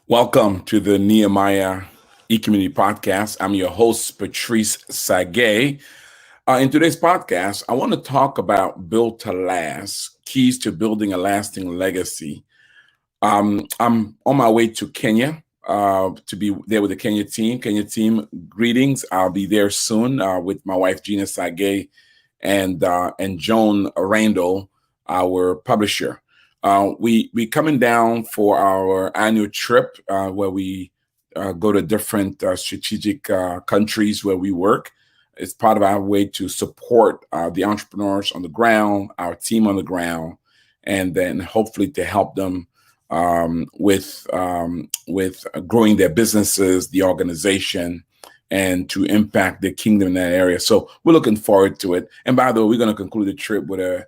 Welcome to the Nehemiah E-Community Podcast. I'm your host, Patrice Tsague. In today's podcast, I want to talk about Build to Last, keys to building a lasting legacy. I'm on my way to Kenya to be there with the Kenya team. Kenya team, greetings. I'll be there soon with my wife, Gina Tsague, and Joan Randall, our publisher. We coming down for our annual trip where we go to different strategic countries where we work. It's part of our way to support the entrepreneurs on the ground, our team on the ground, and then hopefully to help them with growing their businesses, the organization, and to impact the kingdom in that area. So we're looking forward to it. And by the way, we're going to conclude the trip with a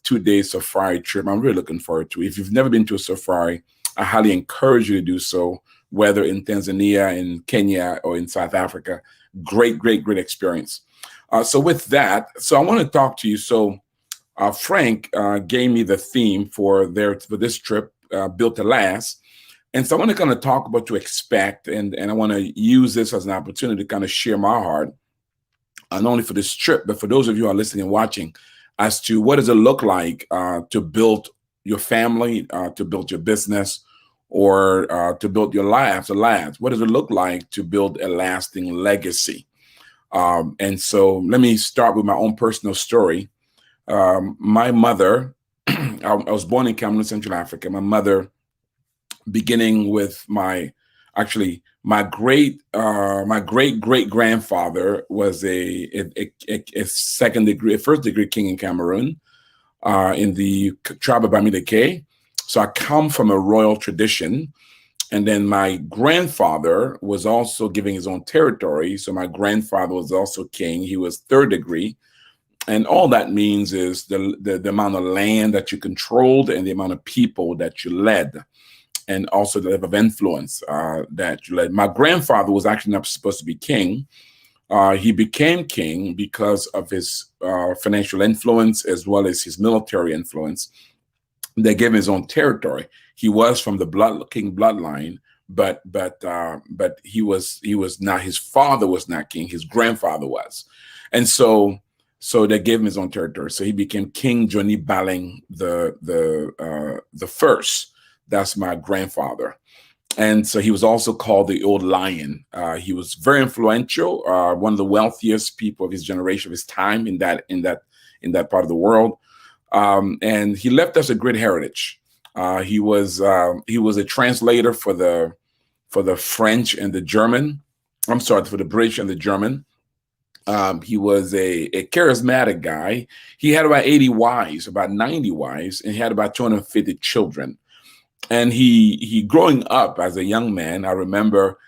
2-day safari trip. I'm really looking forward to it. If you've never been to a safari, I highly encourage you to do so, whether in Tanzania, in Kenya, or in South Africa. Great experience. So with that, I want to talk to you. So Frank gave me the theme for this trip, Built to Last. And so I want to kind of talk about what to expect, and I want to use this as an opportunity to kind of share my heart, not only for this trip, but for those of you who are listening and watching, as to what does it look like to build your family, to build your business, or to build your lives. What does it look like to build a lasting legacy? And so let me start with my own personal story. My mother, I was born in Cameroon, Central Africa. My mother, beginning with my great great grandfather was a first degree king in Cameroon, in the tribe of Bamileke. So I come from a royal tradition. And then my grandfather was also giving his own territory. So my grandfather was also king. He was third degree. And all that means is the amount of land that you controlled and the amount of people that you led, and also the level of influence that you led. My grandfather was actually not supposed to be king. He became king because of his financial influence as well as his military influence. They gave him his own territory. He was from the king bloodline, but he was not. His father was not king. His grandfather was, and so they gave him his own territory. So he became King Johnny Baling the first. That's my grandfather. And so he was also called the Old Lion. He was very influential, one of the wealthiest people of his generation, of his time in that part of the world. And he left us a great heritage. He was a translator for the French and the German. I'm sorry, for the British and the German. He was a charismatic guy. He had about 80 wives, about 90 wives, and he had about 250 children. And he growing up as a young man, I remember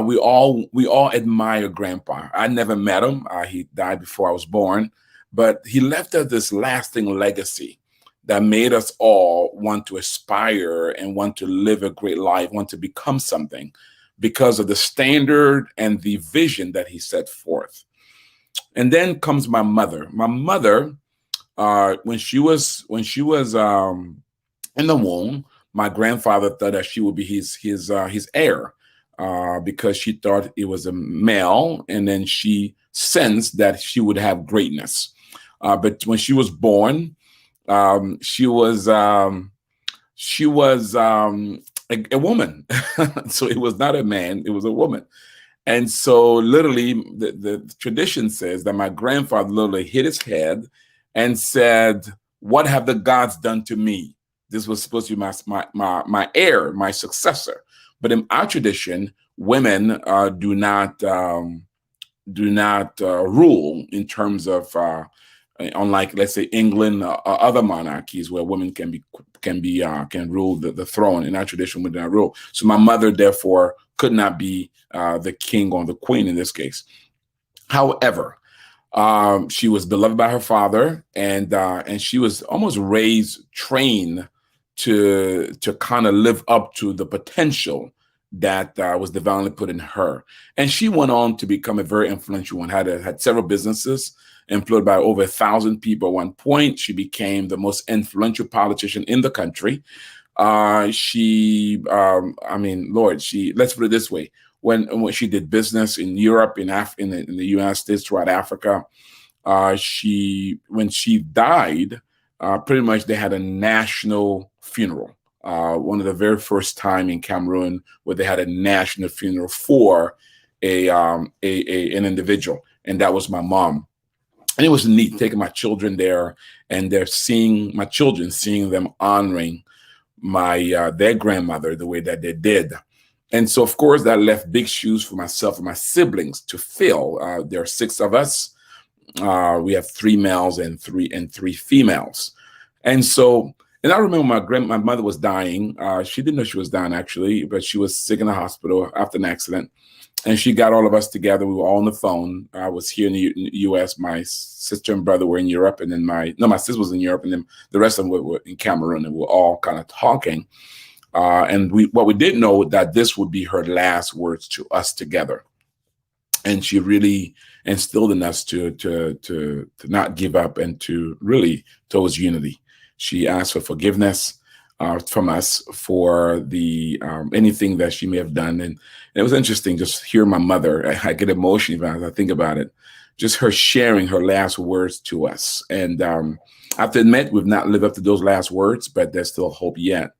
we all admire Grandpa. I never met him. He died before I was born, but he left us this lasting legacy that made us all want to aspire and want to live a great life, want to become something because of the standard and the vision that he set forth. And then comes my mother. My mother, when she was in the womb, my grandfather thought that she would be his heir because she thought it was a male, and then she sensed that she would have greatness. But when she was born, she was a woman. So it was not a man; it was a woman. And so literally, the tradition says that my grandfather literally hit his head and said, "What have the gods done to me?" This was supposed to be my heir, my successor. But in our tradition, women do not rule in terms of unlike, let's say, England or other monarchies where women can rule the throne. In our tradition, women do not rule. So my mother, therefore, could not be the king or the queen in this case. However, she was beloved by her father, and she was almost trained to kind of live up to the potential that was divinely put in her. And she went on to become a very influential one, had several businesses, employed by over 1,000 people. At one point, she became the most influential politician in the country. Lord, let's put it this way. When she did business in Europe, in the United States, throughout Africa, when she died, pretty much they had a national funeral. One of the very first time in Cameroon where they had a national funeral for an individual, and that was my mom. And it was neat taking my children there, and they're seeing my children, seeing them honoring their grandmother the way that they did. And so, of course, that left big shoes for myself and my siblings to fill. There are 6 of us. We have 3 males and three females. And so, and I remember my mother was dying. She didn't know she was dying, actually, but she was sick in the hospital after an accident. And she got all of us together. We were all on the phone. I was here in the U.S. My sister and brother were in Europe, and then my sister was in Europe, and then the rest of them were in Cameroon, and we were all kind of talking. And what we didn't know that this would be her last words to us together. And she really instilled in us to not give up and to really towards unity. She asked for forgiveness from us for the anything that she may have done. And it was interesting just hear my mother. I get emotional as I think about it. Just her sharing her last words to us. And I have to admit, we've not lived up to those last words, but there's still hope yet.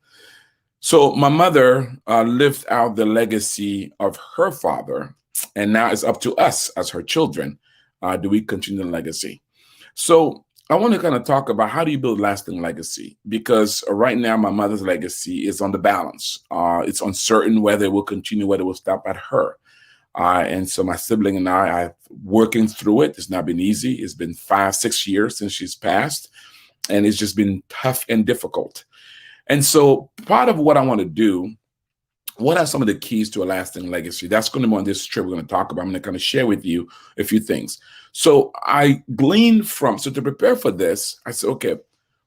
So my mother lived out the legacy of her father, and now it's up to us as her children. Do we continue the legacy? So I want to kind of talk about how do you build lasting legacy? Because right now my mother's legacy is on the balance. It's uncertain whether it will continue, whether it will stop at her. And so my sibling and I are working through it. It's not been easy. It's been 5-6 years since she's passed, and it's just been tough and difficult. And so part of what I want to do, what are some of the keys to a lasting legacy? That's going to be on this trip we're going to talk about. I'm going to kind of share with you a few things. So I gleaned so to prepare for this, I said, okay,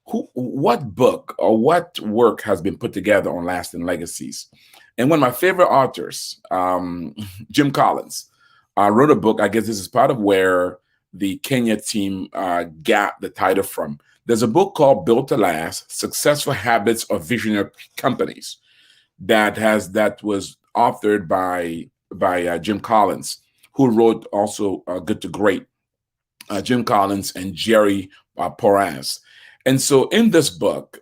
what book or what work has been put together on lasting legacies? And one of my favorite authors, Jim Collins, wrote a book. I guess this is part of where the Kenya team got the title from. There's a book called Built to Last: Successful Habits of Visionary Companies that was authored by Jim Collins, who wrote also Good to Great, Jim Collins and Jerry Porras. And so in this book,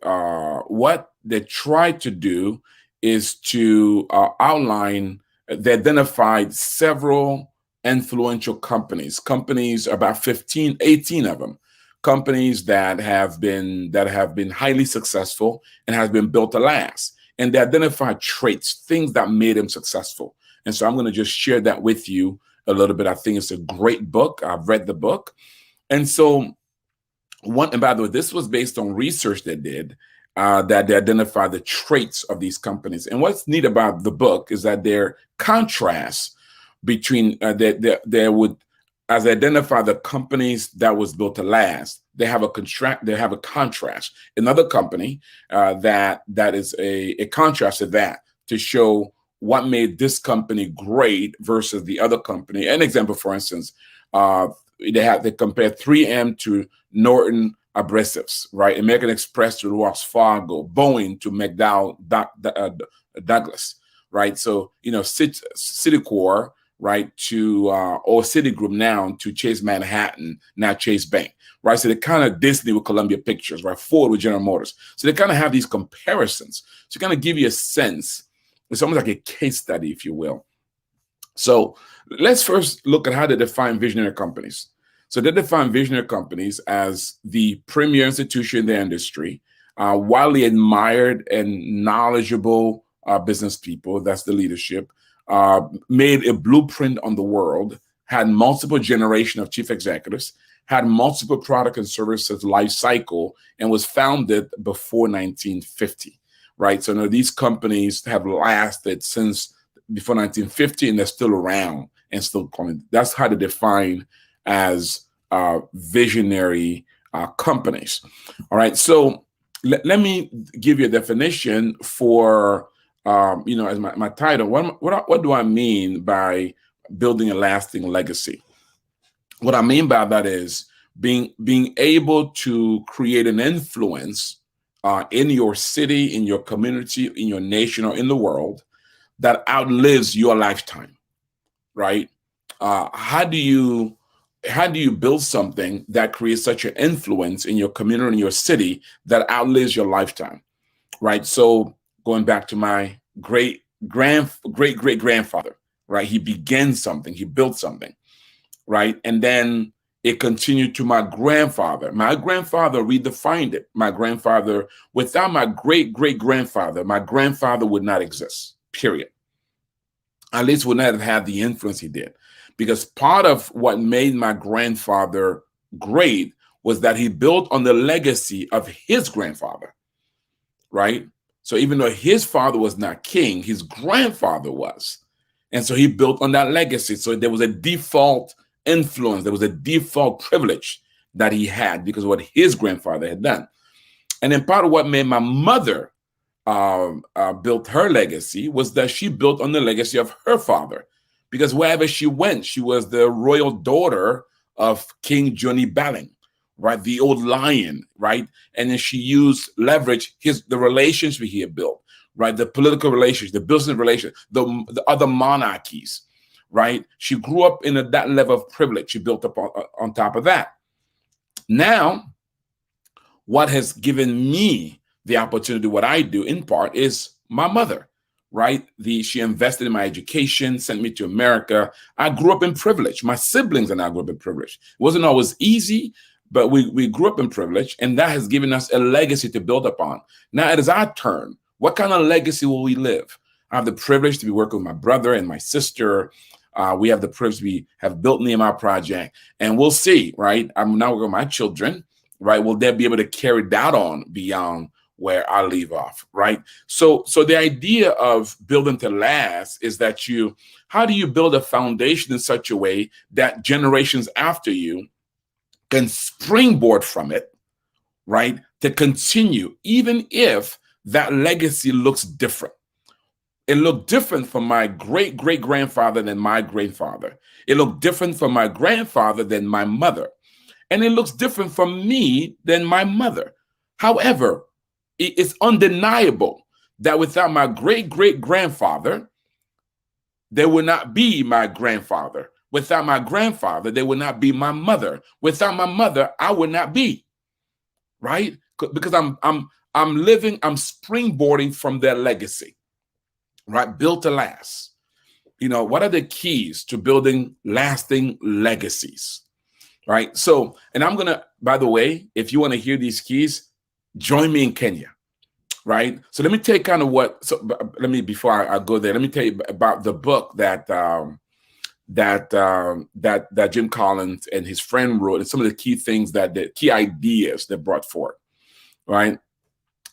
what they tried to do is to outline, they identified several influential companies, about 15, 18 of them, companies that have been highly successful and has been built to last. And they identified traits, things that made them successful. And so I'm going to just share that with you a little bit. I think it's a great book. I've read the book. And so and by the way, this was based on research they did that they identified the traits of these companies. And what's neat about the book is that there are contrasts between they would, as they identify the companies that was built to last, they have a contrast. Another company that is a contrast to that, to show what made this company great versus the other company. An example, for instance, they compare 3M to Norton Abrasives, right? American Express to Wells Fargo, Boeing to McDowell Douglas, right? So Citicorp, right, to or Citigroup now to Chase Manhattan, now Chase Bank, right? So they kind of Disney with Columbia Pictures, right? Ford with General Motors. So they kind of have these comparisons to kind of give you a sense. It's almost like a case study, if you will. So let's first look at how they define visionary companies. So they define visionary companies as the premier institution in their industry, widely admired and knowledgeable business people. That's the leadership. Made a blueprint on the world, had multiple generations of chief executives, had multiple product and services life cycle, and was founded before 1950, right? So now these companies have lasted since before 1950, and they're still around and still coming. That's how they define as visionary companies. All right, so let me give you a definition for as my title. What do I mean by building a lasting legacy? What I mean by that is being able to create an influence in your city, in your community, in your nation, or in the world that outlives your lifetime, right? How do you build something that creates such an influence in your community, in your city, that outlives your lifetime, right? So going back to my great great grandfather, right? He began something, he built something, right? And then it continued to my grandfather. My grandfather redefined it. My grandfather, without my great great grandfather, my grandfather would not exist, period. At least would not have had the influence he did. Because part of what made my grandfather great was that he built on the legacy of his grandfather, right? So even though his father was not king, his grandfather was. And so he built on that legacy. So there was a default influence, there was a default privilege that he had because of what his grandfather had done. And then part of what made my mother built her legacy was that she built on the legacy of her father. Because wherever she went, she was the royal daughter of King Johnny Balling, right? The old lion, right? And then she used leverage the relations he had built, right? The political relations, the business relations, the other monarchies, right? She grew up in that level of privilege. She built up on top of that. Now, what has given me the opportunity to do what I do in part is my mother, right? She invested in my education, sent me to America. I grew up in privilege. My siblings and I grew up in privilege. It wasn't always easy, but we grew up in privilege, and that has given us a legacy to build upon. Now it is our turn. What kind of legacy will we live? I have the privilege to be working with my brother and my sister. We have the privilege, we have built Nehemiah Project, and we'll see, right? I'm now working with my children, right? Will they be able to carry that on beyond where I leave off, right? So the idea of building to last is that how do you build a foundation in such a way that generations after you can springboard from it, right? To continue, even if that legacy looks different. It looked different from my great great grandfather than my grandfather. It looked different from my grandfather than my mother. And it looks different from me than my mother. However, it's undeniable that without my great great grandfather, there would not be my grandfather. Without my grandfather, there would not be my mother. Without my mother, I would not be, right? Because I'm springboarding from their legacy, right? Built to last. What are the keys to building lasting legacies, right? So, and I'm gonna, by the way, if you want to hear these keys, join me in Kenya, right? So let me tell you kind of before I go there, let me tell you about the book that Jim Collins and his friend wrote, and some of the key things the key ideas that brought forth, right?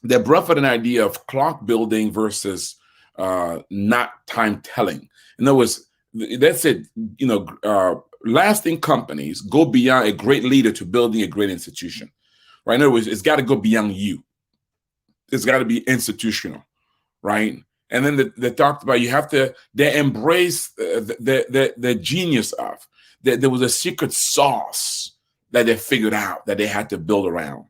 They brought forth an idea of clock building versus not time telling. In other words, that's it. Lasting companies go beyond a great leader to building a great institution, right? In other words, it's got to go beyond you. It's got to be institutional, right? And then they talked about they embrace the genius of, that there was a secret sauce that they figured out that they had to build around.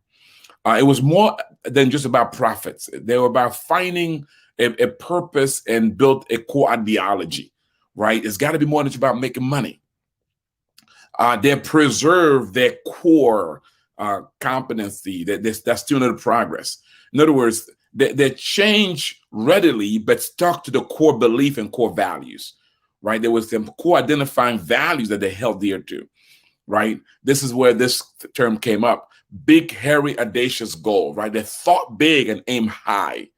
It was more than just about profits. They were about finding a purpose and build a core ideology, right? It's got to be more than just about making money. They preserve their core competency, that's still the progress. In other words, they change readily, but stuck to the core belief and core values, right? There was some core identifying values that they held dear to, right? This is where this term came up. Big, hairy, audacious goal, right? They thought big and aimed high,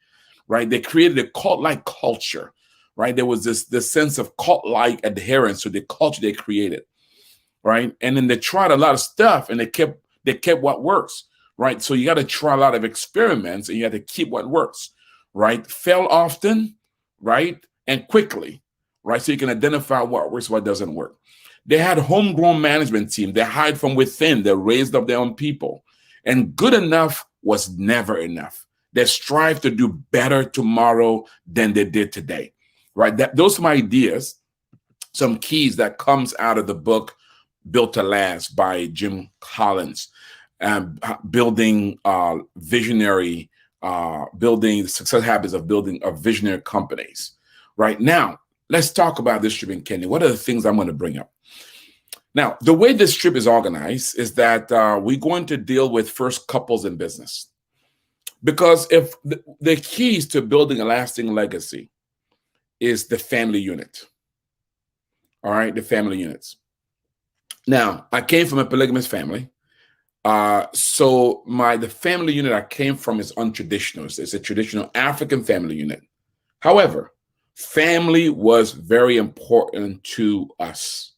right? They created a cult-like culture, right? There was this sense of cult-like adherence to the culture they created, right? And then they tried a lot of stuff, and they kept what works, right? So you got to try a lot of experiments, and you have to keep what works, right? Fail often, right? And quickly, right? So you can identify what works, what doesn't work. They had homegrown management team. They hired from within. They raised up their own people. And good enough was never enough. They strive to do better tomorrow than they did today, right? Those are my ideas, some keys that comes out of the book Built to Last by Jim Collins, building visionary building the success habits of building a visionary companies. Right now, let's talk about this trip in Kenya. What are the things I'm going to bring up? Now, the way this trip is organized is that we're going to deal with first couples in business. Because if the keys to building a lasting legacy is the family unit. All right, the family units. Now, I came from a polygamous family. So the family unit I came from is untraditional. It's a traditional African family unit. However, family was very important to us.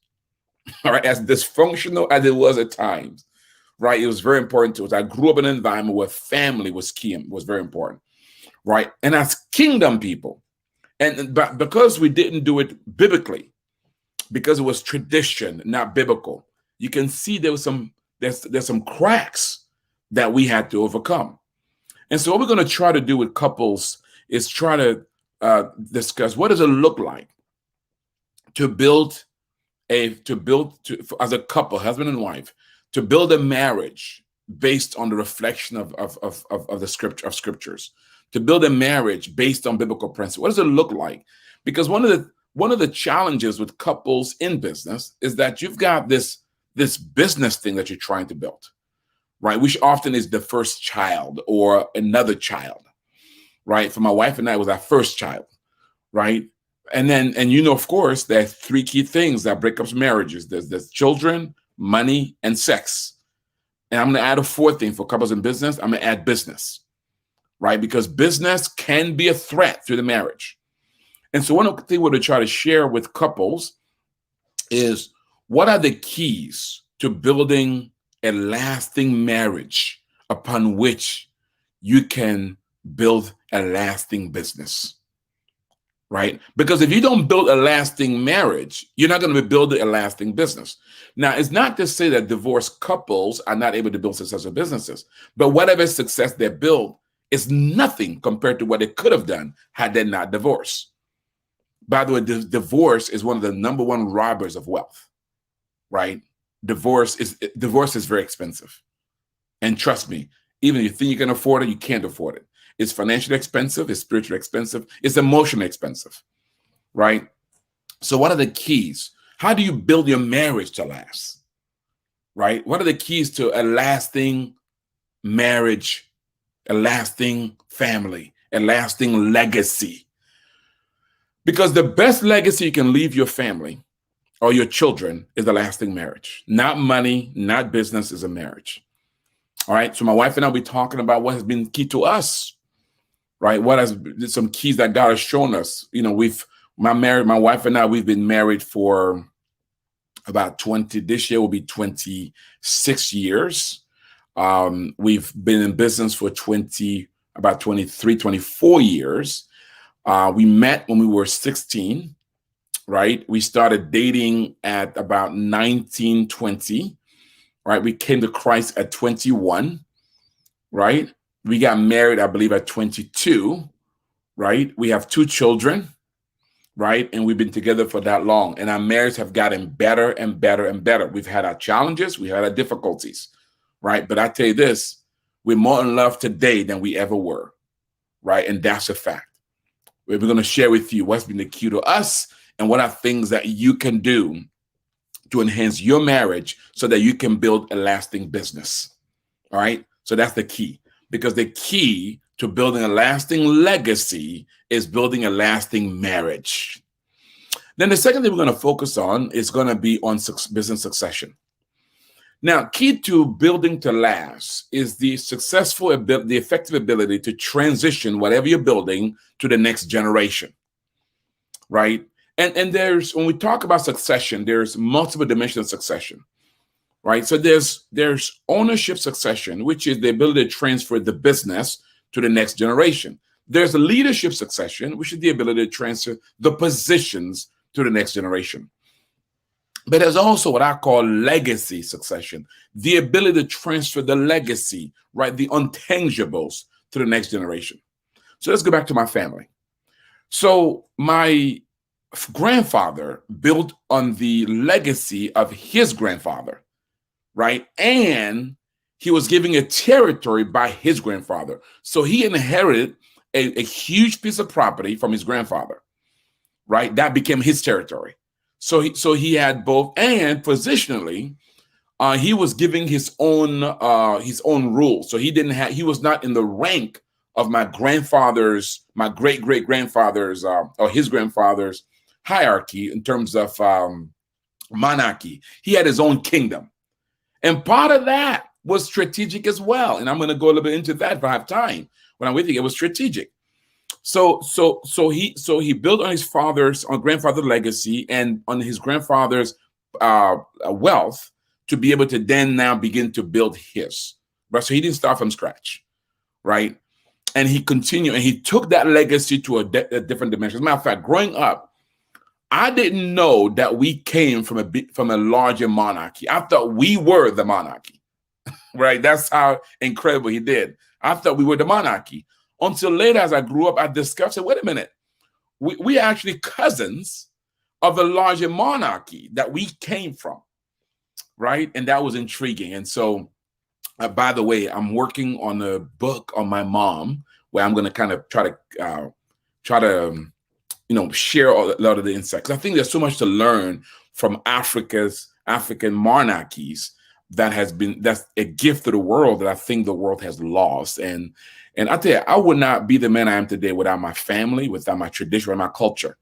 All right, as dysfunctional as it was at times, right? It was very important to us. I grew up in an environment where family was key and was very important, right? And as kingdom people, but because we didn't do it biblically, because it was tradition, not biblical, you can see there's some cracks that we had to overcome. And so what we're going to try to do with couples is try to discuss what does it look like to build as a couple, husband and wife, to build a marriage based on the reflection of the scriptures, to build a marriage based on biblical principles. What does it look like? Because one of the challenges with couples in business is that you've got this business thing that you're trying to build, right? Which often is the first child or another child, right? For my wife and I, it was our first child, right? And of course, there are three key things that break up marriages. There's children, money, and sex. And I'm going to add a fourth thing for couples in business. I'm going to add business, right? Because business can be a threat to the marriage. And so one of the things we're going to try to share with couples is what are the keys to building a lasting marriage upon which you can build a lasting business, right? Because if you don't build a lasting marriage, you're not going to be building a lasting business. Now, it's not to say that divorced couples are not able to build successful businesses, but whatever success they build is nothing compared to what they could have done had they not divorced. By the way, divorce is one of the number one robbers of wealth, right? Divorce is very expensive. And trust me, even if you think you can afford it, you can't afford it. It's financially expensive, it's spiritually expensive, it's emotionally expensive, right? So what are the keys? How do you build your marriage to last, right? What are the keys to a lasting marriage, a lasting family, a lasting legacy? Because the best legacy you can leave your family or your children is a lasting marriage. Not money, not business, is a marriage. All right. So my wife and I will be talking about what has been key to us, right? What has some keys that God has shown us. You know, my wife and I, we've been married for about 20, this year will be 26 years. We've been in business for about 23, 24 years. We met when we were 16, right? We started dating at about 19, 20, right? We came to Christ at 21, right? We got married, I believe, at 22, right? We have 2 children, right? And we've been together for that long. And our marriage have gotten better and better and better. We've had our challenges, we had our difficulties, right? But I tell you this, we're more in love today than we ever were, right? And that's a fact. We're going to share with you what's been the key to us and what are things that you can do to enhance your marriage so that you can build a lasting business. All right. So that's the key, because the key to building a lasting legacy is building a lasting marriage. Then the second thing we're going to focus on is going to be on business succession. Now, key to building to last is the effective ability to transition whatever you're building to the next generation, right? And when we talk about succession, there's multiple dimensions of succession, right? So there's ownership succession, which is the ability to transfer the business to the next generation. There's leadership succession, which is the ability to transfer the positions to the next generation. But there's also what I call legacy succession, the ability to transfer the legacy, right, the intangibles to the next generation. So let's go back to my family. So my grandfather built on the legacy of his grandfather, right? And he was given a territory by his grandfather. So he inherited a huge piece of property from his grandfather, right? That became his territory. So he had both, and positionally, he was giving his own rules. So he was not in the rank of my grandfather's, my great great grandfather's, or his grandfather's hierarchy in terms of monarchy. He had his own kingdom, and part of that was strategic as well. And I'm going to go a little bit into that if I have time. When I'm with you, it was strategic. So he built on his grandfather's legacy and on his grandfather's wealth to be able to then now begin to build his. Right. So he didn't start from scratch, right? And he continued, and he took that legacy to a different dimension. As a matter of fact, growing up, I didn't know that we came from a larger monarchy. I thought we were the monarchy, right? That's how incredible he did. I thought we were the monarchy. Until later, as I grew up, I discovered, wait a minute, we are actually cousins of a larger monarchy that we came from, right? And that was intriguing. And so, by the way, I'm working on a book on my mom where I'm going to kind of try to share a lot of the insights. I think there's so much to learn from African monarchies that's a gift to the world that I think the world has lost. And I tell you, I would not be the man I am today without my family, without my tradition, without my culture.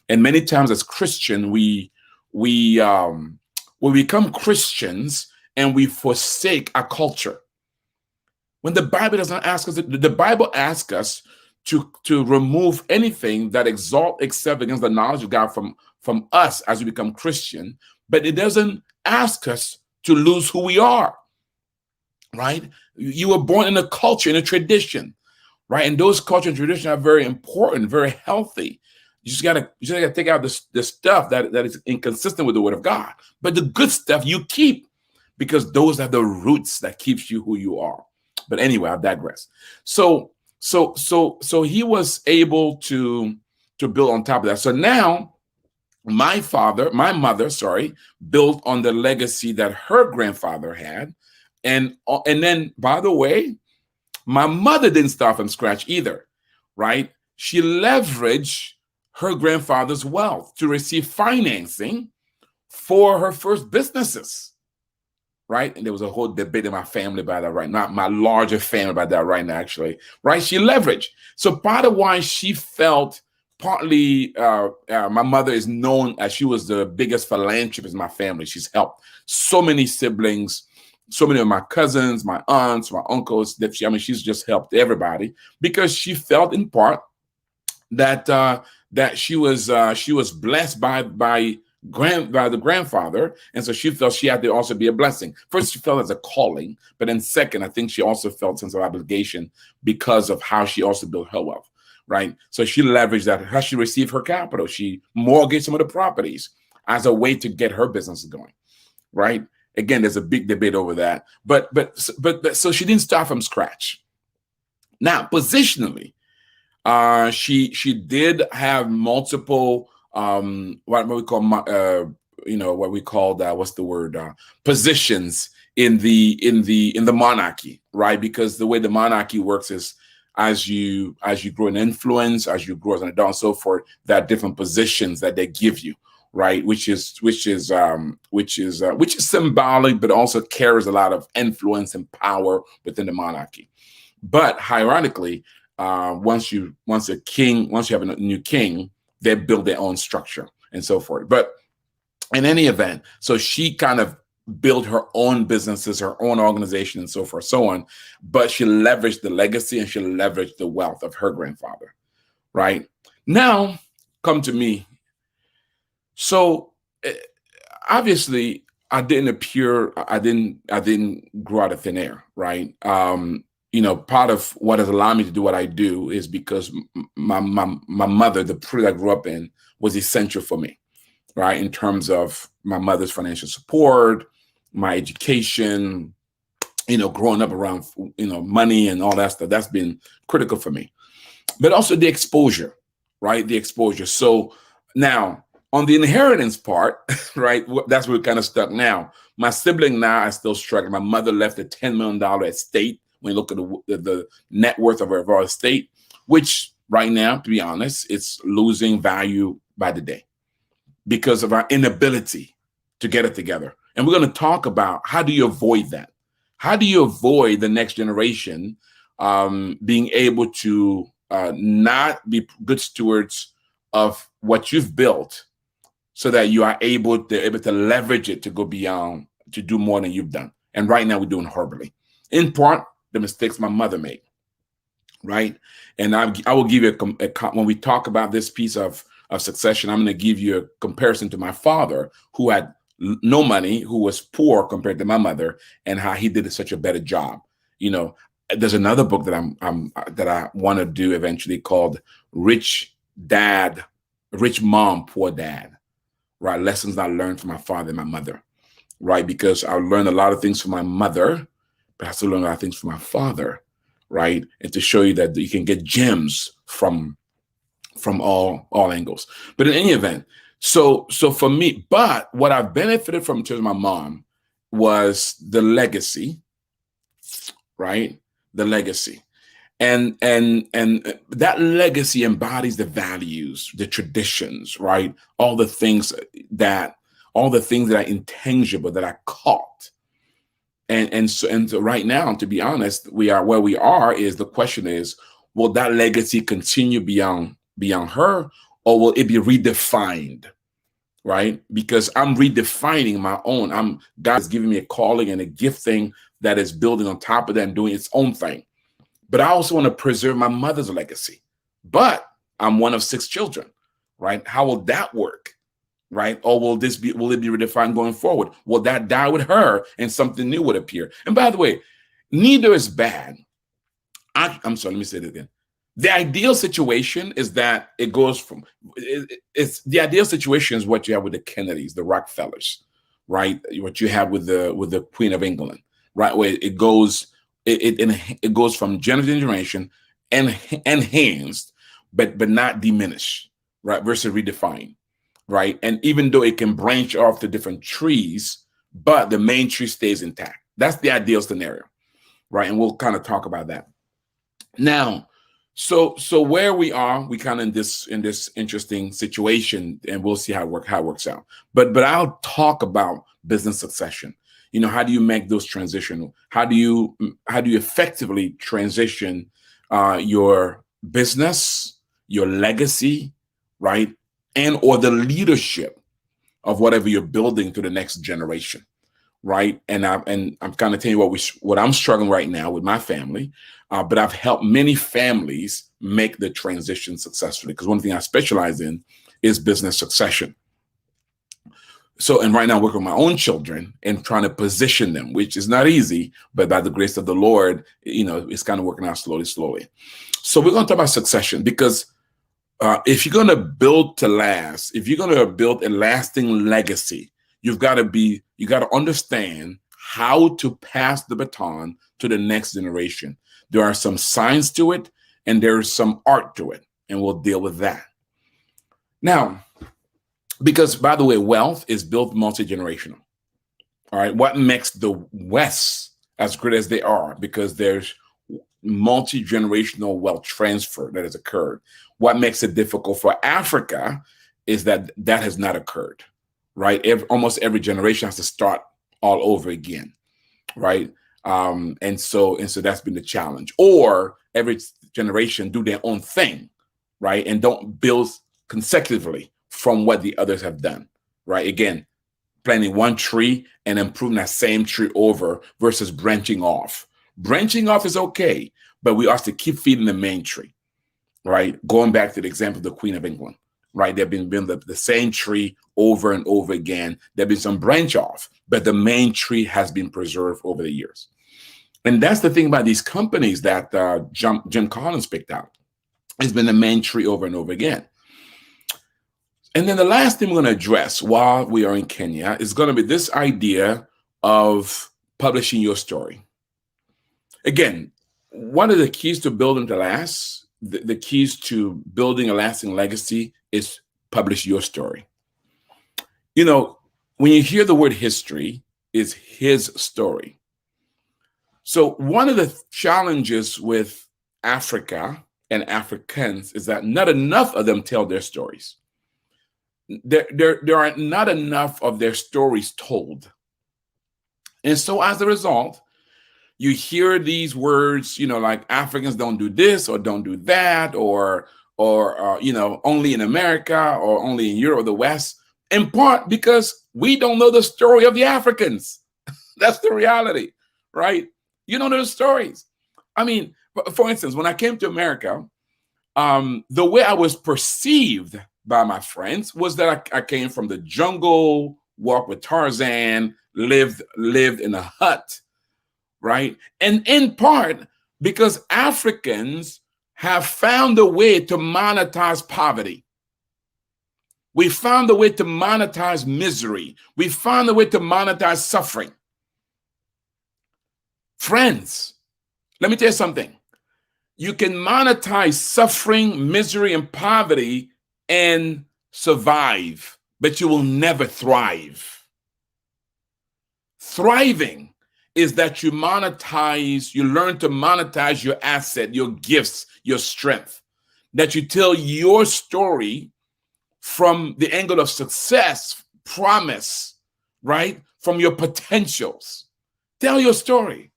And many times as Christian, we become Christians and we forsake our culture. When the Bible does not ask us, the Bible asks us to remove anything that exalts itself against the knowledge of God from us as we become Christian, but it doesn't ask us to lose who we are, right? You were born in a culture, in a tradition, right? And those culture and traditions are very important, very healthy. You just gotta take out the stuff that is inconsistent with the word of God. But the good stuff you keep, because those are the roots that keeps you who you are. But anyway, I digress. So he was able to build on top of that. So now my mother, built on the legacy that her grandfather had. And then, by the way, my mother didn't start from scratch either, right? She leveraged her grandfather's wealth to receive financing for her first businesses, right? And there was a whole debate in my family about that right now, my larger family about that right now, actually, right? She leveraged. So part of why she felt partly, my mother is known as she was the biggest philanthropist in my family. She's helped so many siblings, so many of my cousins, my aunts, my uncles. She's just helped everybody because she felt in part that she was blessed by the grandfather, and so she felt she had to also be a blessing. First, she felt as a calling, but then second, I think she also felt a sense of obligation because of how she also built her wealth, right? So she leveraged that. How she received her capital, she mortgaged some of the properties as a way to get her business going, right? Again, there's a big debate over that, but so she didn't start from scratch. Now, positionally, she did have multiple what we call positions in the monarchy, right? Because the way the monarchy works is as you grow in influence, as you grow as an adult and so forth, there are different positions that they give you, right? Which is symbolic, but also carries a lot of influence and power within the monarchy. But ironically, once you have a new king, they build their own structure and so forth. But in any event, so she kind of built her own businesses, her own organization, and so forth, so on. But she leveraged the legacy and she leveraged the wealth of her grandfather, right? Now, come to me. So obviously, I didn't grow out of thin air, right? Part of what has allowed me to do what I do is because my mother, the period I grew up in, was essential for me, right? In terms of my mother's financial support, my education, growing up around, money and all that stuff, that's been critical for me. But also the exposure, right? The exposure. So now On the inheritance part, right, that's where we're kind of stuck now. My sibling now are still struggling. My mother left a $10 million estate. When you look at the net worth of our estate, which right now, to be honest, it's losing value by the day because of our inability to get it together. And we're going to talk about how do you avoid that? How do you avoid the next generation being able to not be good stewards of what you've built, so that you are able to leverage it to go beyond, to do more than you've done. And right now we're doing horribly. In part, the mistakes my mother made, right? And I will give you when we talk about this piece of succession, I'm going to give you a comparison to my father, who had no money, who was poor compared to my mother, and how he did such a better job. You know, there's another book that that I want to do eventually called Rich Mom, Poor Dad. Right, lessons I learned from my father and my mother, right? Because I learned a lot of things from my mother, but I still learned a lot of things from my father, right? And to show you that you can get gems from all angles. But in any event, so for me, but what I benefited from in terms of my mom was the legacy, right? The legacy. And that legacy embodies the values, the traditions, right? All the things that are intangible that I caught. And so right now, to be honest, we are where we are. Is the question is, will that legacy continue beyond her, or will it be redefined? Right? Because I'm redefining my own. God is giving me a calling and a gifting that is building on top of that and doing its own thing. But I also want to preserve my mother's legacy. But I'm one of 6 children, right? How will that work, right? Or will it be redefined going forward? Will that die with her and something new would appear? And by the way, neither is bad. I'm sorry, let me say that again. The ideal situation is that it goes from, it's the ideal situation is what you have with the Kennedys, the Rockefellers, right? What you have with the Queen of England, right? Where it goes, it goes from generation to generation, and enhanced, but not diminished, right? Versus redefined, right? And even though it can branch off to different trees, but the main tree stays intact. That's the ideal scenario, right? And we'll kind of talk about that now. So where we are, we kind of in this interesting situation, and we'll see how it works out. But I'll talk about business succession. You know, how do you make those transition? How do you effectively transition your business, your legacy, right, and or the leadership of whatever you're building to the next generation, right? And I'm kind of telling you what I'm struggling right now with my family, but I've helped many families make the transition successfully, because one thing I specialize in is business succession. So, and right now I work with my own children and trying to position them, which is not easy, but by the grace of the Lord, you know, it's kind of working out slowly. So we're going to talk about succession, because if you're going to build to last, if you're going to build a lasting legacy, you got to understand how to pass the baton to the next generation. There are some science to it, and there's some art to it, and we'll deal with that. Now, because, by the way, wealth is built multi-generational. All right. What makes the West as great as they are? Because there's multi-generational wealth transfer that has occurred. What makes it difficult for Africa is that has not occurred, right? Almost every generation has to start all over again, right? And so that's been the challenge. Or every generation do their own thing, right? And don't build consecutively from what the others have done, right? Again, planting one tree and improving that same tree over versus branching off. Branching off is okay, but we have to keep feeding the main tree, right? Going back to the example of the Queen of England, right? They've been building the same tree over and over again. There've been some branch off, but the main tree has been preserved over the years. And that's the thing about these companies that Jim Collins picked out. It's been the main tree over and over again. And then the last thing we're going to address while we are in Kenya is going to be this idea of publishing your story. Again, one of the keys to building to last, the keys to building a lasting legacy is publish your story. You know, when you hear the word history, is his story. So one of the challenges with Africa and Africans is that not enough of them tell their stories. There are not enough of their stories told. And so as a result, you hear these words, like Africans don't do this or don't do that, or only in America or only in Europe or the West, in part because we don't know the story of the Africans. That's the reality, right? You don't know the stories. I mean, for instance, when I came to America, the way I was perceived by my friends was that I came from the jungle, walked with Tarzan, lived in a hut, right? And in part because Africans have found a way to monetize poverty. We found a way to monetize misery. We found a way to monetize suffering. Friends, let me tell you something. You can monetize suffering, misery, and poverty and survive, but you will never thrive. Thriving is that you learn to monetize your asset, your gifts, your strength, that you tell your story from the angle of success, promise, right? From your potentials. Tell your story.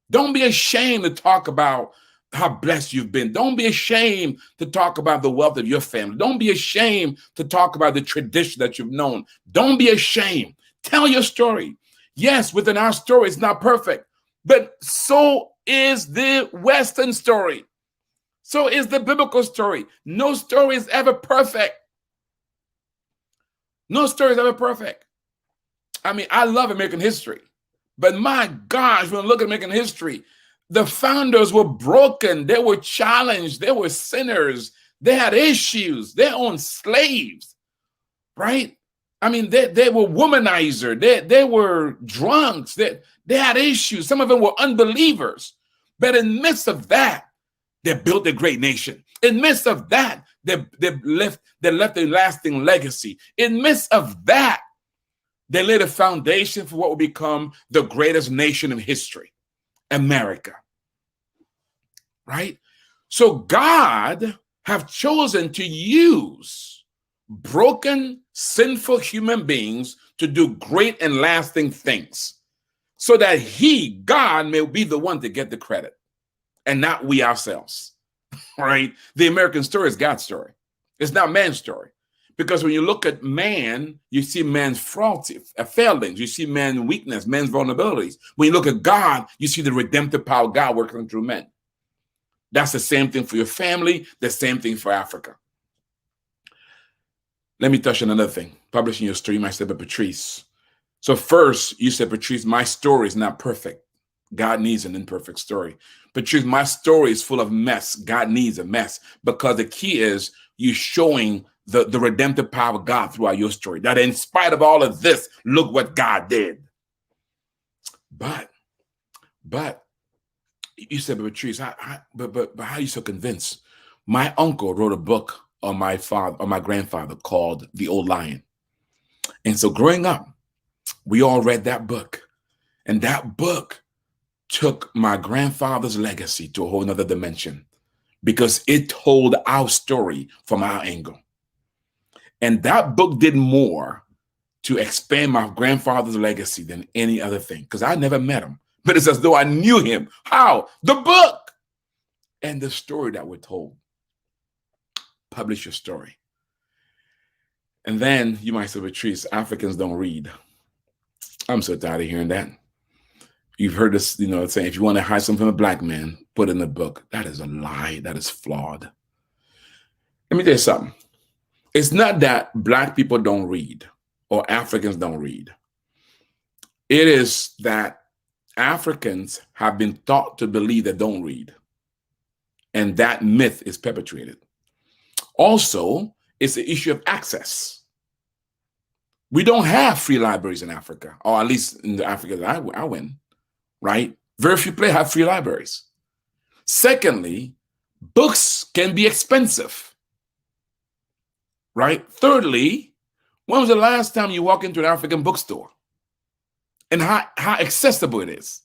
Don't be ashamed to talk about how blessed you've been. Don't be ashamed to talk about the wealth of your family. Don't be ashamed to talk about the tradition that you've known. Don't be ashamed. Tell your story. Yes, within our story, it's not perfect, but so is the Western story. So is the biblical story. No story is ever perfect. No story is ever perfect. I mean, I love American history, but my gosh, when I look at American history, the founders were broken. They were challenged. They were sinners. They had issues. They owned slaves, right? I mean, they were womanizer. They were drunks. They had issues. Some of them were unbelievers. But in the midst of that, they built a great nation. In the midst of that, they left a lasting legacy. In the midst of that, they laid a foundation for what will become the greatest nation in history, America. Right? So God have chosen to use broken, sinful human beings to do great and lasting things so that God, may be the one to get the credit and not we ourselves, right? The American story is God's story. It's not man's story. Because when you look at man, you see man's failings. You see man's weakness, man's vulnerabilities. When you look at God, you see the redemptive power of God working through men. That's the same thing for your family, the same thing for Africa. Let me touch on another thing. Publishing your story, you might say, but Patrice. So first, you said, Patrice, my story is not perfect. God needs an imperfect story. Patrice, my story is full of mess. God needs a mess. Because the key is you showing the redemptive power of God throughout your story. That in spite of all of this, look what God did. But you said, but Patrice, but how are you so convinced? My uncle wrote a book on my grandfather called The Old Lion. And so growing up, we all read that book. And that book took my grandfather's legacy to a whole nother dimension because it told our story from our angle. And that book did more to expand my grandfather's legacy than any other thing because I never met him. But it's as though I knew him. How? The book and the story that we're told. Publish your story. And then you might say, Patrice, Africans don't read. I'm so tired of hearing that. You've heard this, saying, if you want to hide something from a black man, put it in the book. That is a lie. That is flawed. Let me tell you something. It's not that black people don't read or Africans don't read. It is that Africans have been taught to believe they don't read. And that myth is perpetuated. Also, it's the issue of access. We don't have free libraries in Africa, or at least in the Africa that I went, right? Very few places have free libraries. Secondly, books can be expensive, right? Thirdly, When was the last time you walked into an African bookstore? And how accessible it is.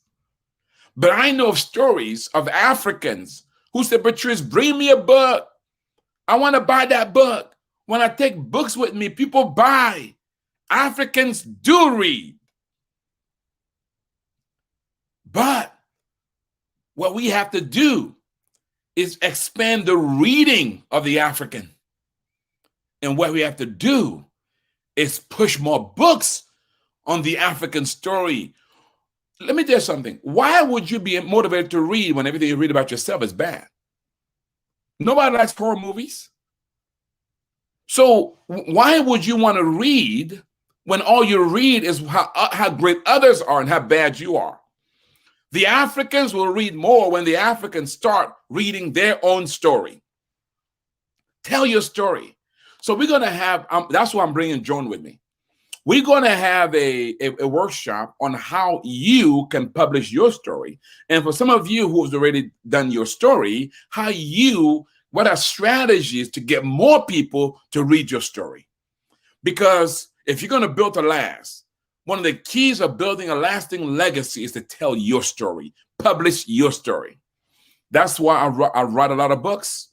But I know of stories of Africans who said, Patrice, bring me a book. I want to buy that book. When I take books with me, people buy. Africans do read. But what we have to do is expand the reading of the African. And what we have to do is push more books on the African story. Let me tell you something. Why would you be motivated to read when everything you read about yourself is bad? Nobody likes horror movies. So why would you want to read when all you read is how great others are and how bad you are? The Africans will read more when the Africans start reading their own story. Tell your story. So we're going to have, that's why I'm bringing Joan with me. We're going to have a workshop on how you can publish your story. And for some of you who's already done your story, what are strategies to get more people to read your story? Because if you're going to build to last, one of the keys of building a lasting legacy is to tell your story, publish your story. That's why I write a lot of books.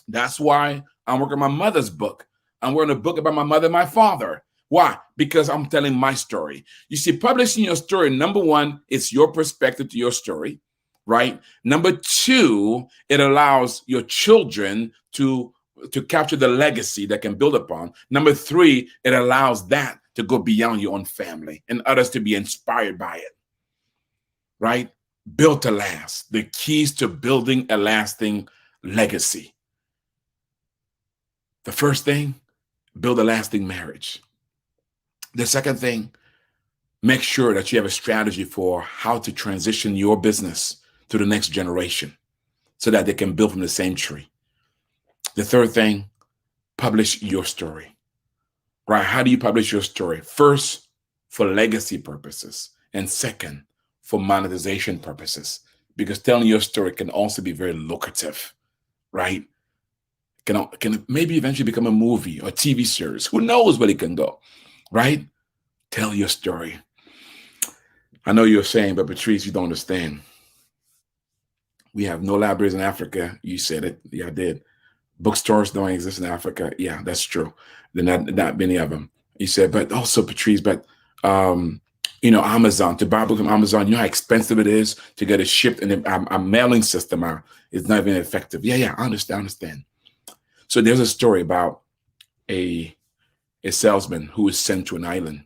That's why I'm working on my mother's book. I'm working a book about my mother and my father. Why? Because I'm telling my story. You see, publishing your story, number one, it's your perspective to your story, right? Number two, it allows your children to capture the legacy that can build upon. Number three, it allows that to go beyond your own family and others to be inspired by it, right? Built to last, the keys to building a lasting legacy. The first thing, build a lasting marriage. The second thing, make sure that you have a strategy for how to transition your business to the next generation so that they can build from the same tree. The third thing, publish your story, right? How do you publish your story? First, for legacy purposes, and second, for monetization purposes, because telling your story can also be very lucrative, right? Can maybe eventually become a movie or TV series. Who knows where it can go, right? Tell your story. I know you're saying, but Patrice, you don't understand. We have no libraries in Africa. You said it. Yeah, I did. Bookstores don't exist in Africa. Yeah, that's true. There are not many of them. You said, but also Patrice, but Amazon, to buy a book from Amazon, you know how expensive it is to get it shipped, and a mailing system is not even effective. Yeah, I understand. So there's a story about a salesman who is sent to an island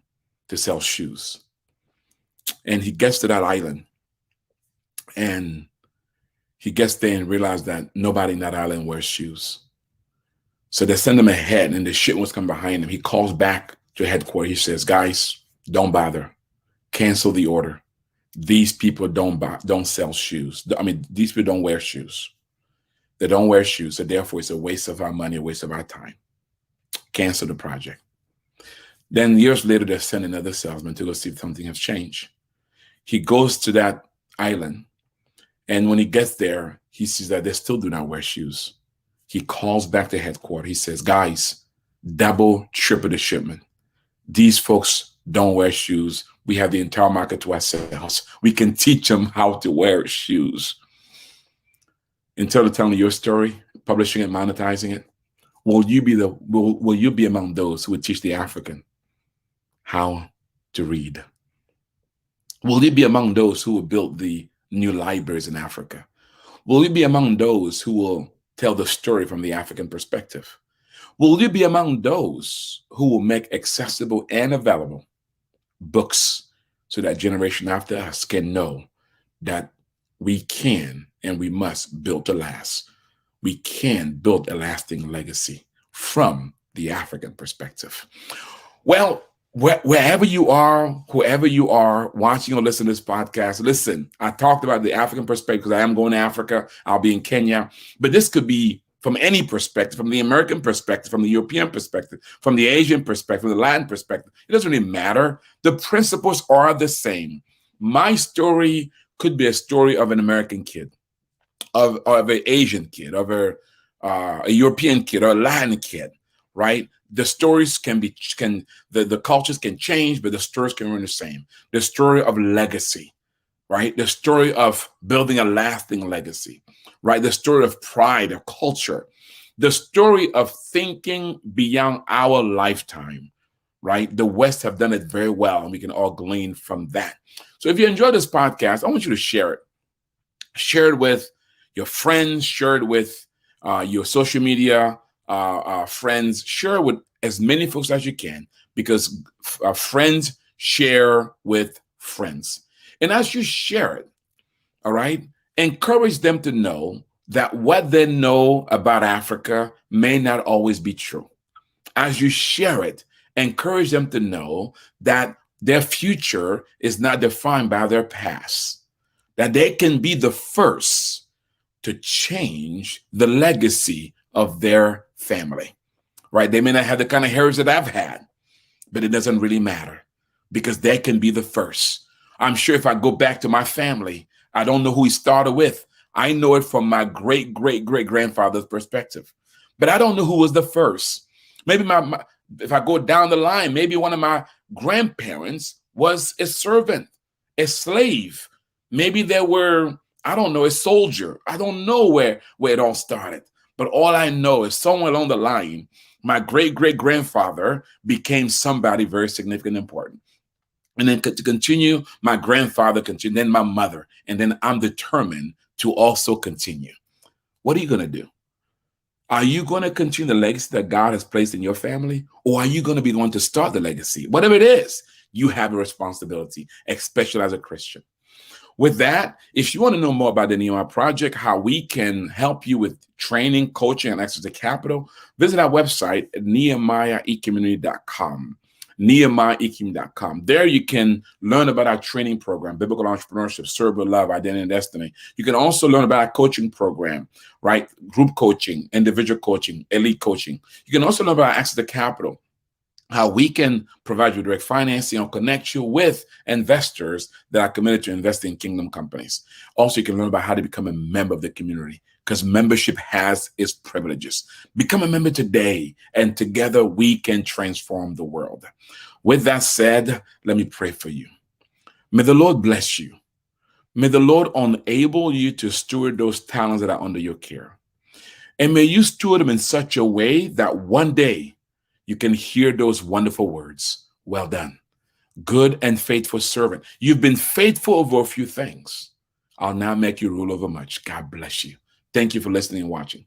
to sell shoes. And he gets to that island, and he gets there and realizes that nobody in that island wears shoes. So they send him ahead, and the shit was coming behind him. He calls back to headquarters. He says, guys, don't bother. Cancel the order. These people don't sell shoes. These people don't wear shoes. They don't wear shoes, so therefore it's a waste of our money, a waste of our time. Cancel the project. Then years later, they send another salesman to go see if something has changed. He goes to that island, and when he gets there, he sees that they still do not wear shoes. He calls back to headquarters. He says, guys, double, triple the shipment. These folks don't wear shoes. We have the entire market to ourselves. We can teach them how to wear shoes. Instead of telling your story, publishing it, monetizing it, will you be among those who would teach the African how to read? Will you be among those who will build the new libraries in Africa? Will you be among those who will tell the story from the African perspective? Will you be among those who will make accessible and available books so that generation after us can know that we can and we must build to last? We can build a lasting legacy from the African perspective. Well, wherever you are, whoever you are watching or listening to this podcast, listen, I talked about the African perspective because I am going to Africa. I'll be in Kenya, but this could be from any perspective, from the American perspective, from the European perspective, from the Asian perspective, from the Latin perspective. It doesn't really matter. The principles are the same. My story could be a story of an American kid, of an Asian kid, of a European kid, or a Latin kid, right? The stories the cultures can change, but the stories can remain the same. The story of legacy, right? The story of building a lasting legacy, right? The story of pride, of culture, the story of thinking beyond our lifetime, right? The West have done it very well, and we can all glean from that. So if you enjoy this podcast, I want you to share it. Share it with your friends, share it with your social media friends, share it with as many folks as you can, because friends share with friends. And as you share it, all right, encourage them to know that what they know about Africa may not always be true. As you share it, encourage them to know that their future is not defined by their past, that they can be the first to change the legacy of their family, right? They may not have the kind of heritage that I've had, but it doesn't really matter because they can be the first. I'm sure if I go back to my family, I don't know who he started with. I know it from my great, great, great grandfather's perspective, but I don't know who was the first. Maybe if I go down the line, maybe one of my grandparents was a servant, a slave. Maybe there were, I don't know, a soldier. I don't know where it all started. But all I know is somewhere along the line, my great-great-grandfather became somebody very significant and important. And then to continue, my grandfather continued, then my mother, and then I'm determined to also continue. What are you going to do? Are you going to continue the legacy that God has placed in your family? Or are you going to be the one to start the legacy? Whatever it is, you have a responsibility, especially as a Christian. With that, if you want to know more about the Nehemiah Project, how we can help you with training, coaching, and access to capital, visit our website at nehemiahecommunity.com. nehemiahecommunity.com. There you can learn about our training program, Biblical Entrepreneurship, Serve with Love, Identity and Destiny. You can also learn about our coaching program, right? Group coaching, individual coaching, elite coaching. You can also learn about access to capital, how we can provide you direct financing or connect you with investors that are committed to investing in kingdom companies. Also, you can learn about how to become a member of the community, because membership has its privileges. Become a member today, and together we can transform the world. With that said, let me pray for you. May the Lord bless you. May the Lord enable you to steward those talents that are under your care. And may you steward them in such a way that one day you can hear those wonderful words. Well done, good and faithful servant. You've been faithful over a few things. I'll now make you rule over much. God bless you. Thank you for listening and watching.